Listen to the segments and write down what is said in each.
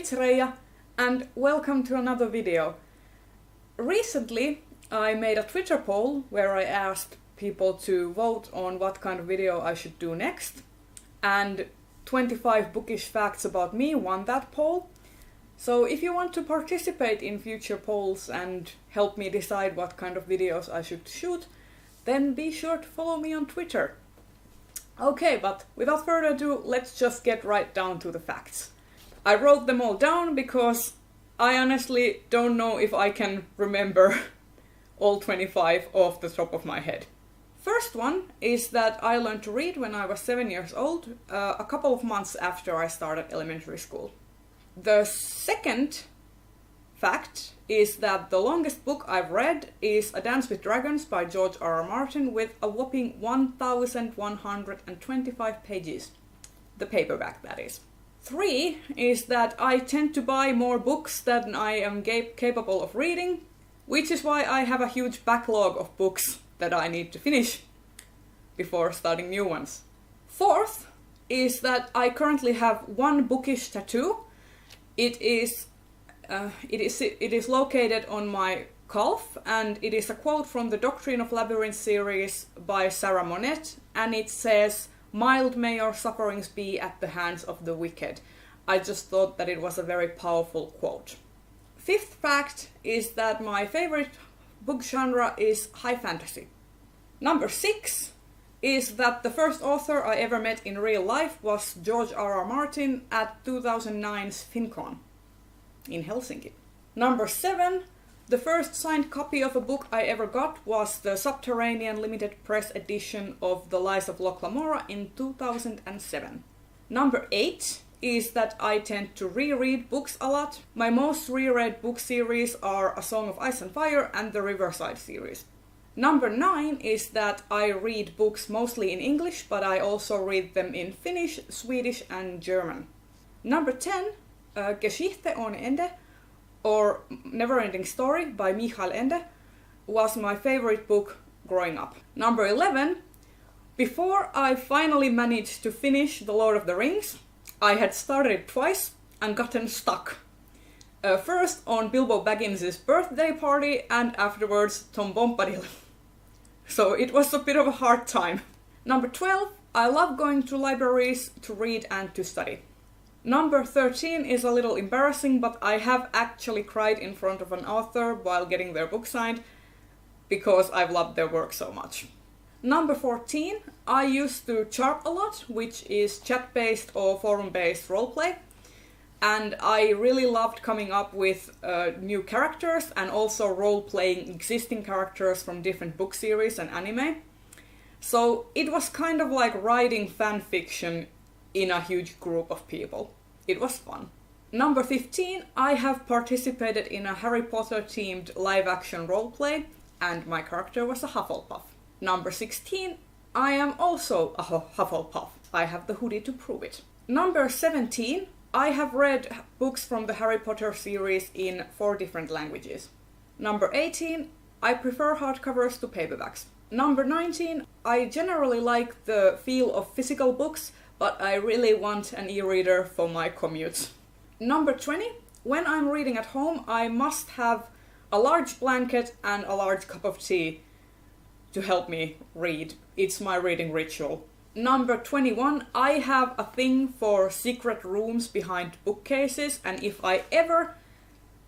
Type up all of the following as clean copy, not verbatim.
it's Reija, and welcome to another video. Recently, I made a Twitter poll where I asked people to vote on what kind of video I should do next, and 25 bookish facts about me won that poll. So if you want to participate in future polls and help me decide what kind of videos I should shoot, then be sure to follow me on Twitter. Okay, but without further ado, let's just get right down to the facts. I wrote them all down because I honestly don't know if I can remember all 25 off the top of my head. First one is that I learned to read when I was 7 years old, a couple of months after I started elementary school. The second fact is that the longest book I've read is A Dance with Dragons by George R.R. Martin with a whopping 1,125 pages. The paperback, that is. 3 is that I tend to buy more books than I am capable of reading, which is why I have a huge backlog of books that I need to finish before starting new ones. 4th is that I currently have one bookish tattoo. It is located on my calf, and it is a quote from the Doctrine of Labyrinth series by Sarah Monette, and it says, "Mild may your sufferings be at the hands of the wicked." I just thought that it was a very powerful quote. 5th fact is that my favorite book genre is high fantasy. Number 6 is that the first author I ever met in real life was George R.R. Martin at 2009's FinCon in Helsinki. Number 7, the first signed copy of a book I ever got was the Subterranean limited press edition of The Lies of Locke Lamora in 2007. Number 8 is that I tend to reread books a lot. My most reread book series are A Song of Ice and Fire and the Riverside series. Number 9 is that I read books mostly in English, but I also read them in Finnish, Swedish and German. Number 10, Geschichte ohne Ende, or Never-Ending Story by Michael Ende, was my favorite book growing up. Number 11, before I finally managed to finish The Lord of the Rings, I had started it twice and gotten stuck. First on Bilbo Baggins's birthday party and afterwards Tom Bombadil. So it was a bit of a hard time. Number 12, I love going to libraries to read and to study. Number 13 is a little embarrassing, but I have actually cried in front of an author while getting their book signed because I've loved their work so much. Number 14, I used to CHARP a lot, which is chat-based or forum-based roleplay. And I really loved coming up with new characters and also role-playing existing characters from different book series and anime. So it was kind of like writing fan fiction in a huge group of people. It was fun. Number 15, I have participated in a Harry Potter themed live-action roleplay, and my character was a Hufflepuff. Number 16, I am also a Hufflepuff. I have the hoodie to prove it. Number 17, I have read books from the Harry Potter series in 4 different languages. Number 18, I prefer hardcovers to paperbacks. Number 19, I generally like the feel of physical books, but I really want an e-reader for my commute. Number 20, when I'm reading at home, I must have a large blanket and a large cup of tea to help me read. It's my reading ritual. Number 21, I have a thing for secret rooms behind bookcases, and if I ever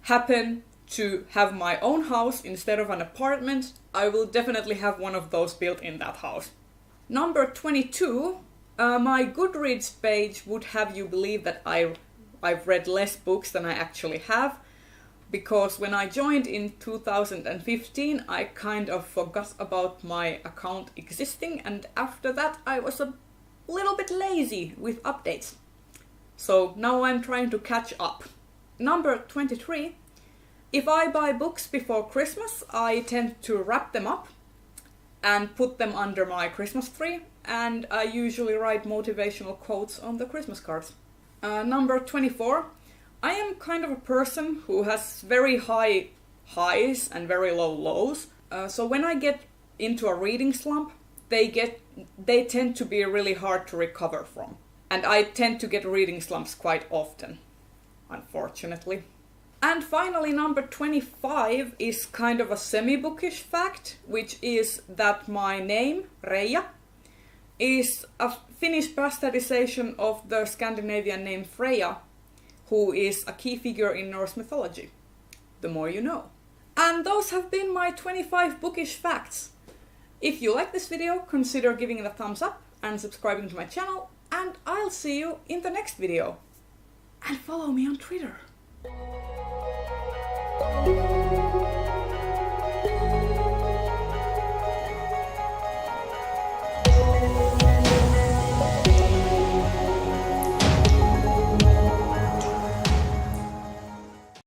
happen to have my own house instead of an apartment, I will definitely have one of those built in that house. Number 22, my Goodreads page would have you believe that I've read less books than I actually have, because when I joined in 2015, I kind of forgot about my account existing, and after that I was a little bit lazy with updates. So now I'm trying to catch up. Number 23, if I buy books before Christmas, I tend to wrap them up and put them under my Christmas tree, and I usually write motivational quotes on the Christmas cards. Number 24, I am kind of a person who has very high highs and very low lows. So when I get into a reading slump, they tend to be really hard to recover from. And I tend to get reading slumps quite often. unfortunately. And finally, number 25 is kind of a semi-bookish fact, which is that my name, Reija, is a Finnish bastardization of the Scandinavian name Freya, who is a key figure in Norse mythology. The more you know. And those have been my 25 bookish facts. If you like this video, consider giving it a thumbs up and subscribing to my channel, and I'll see you in the next video. And follow me on Twitter.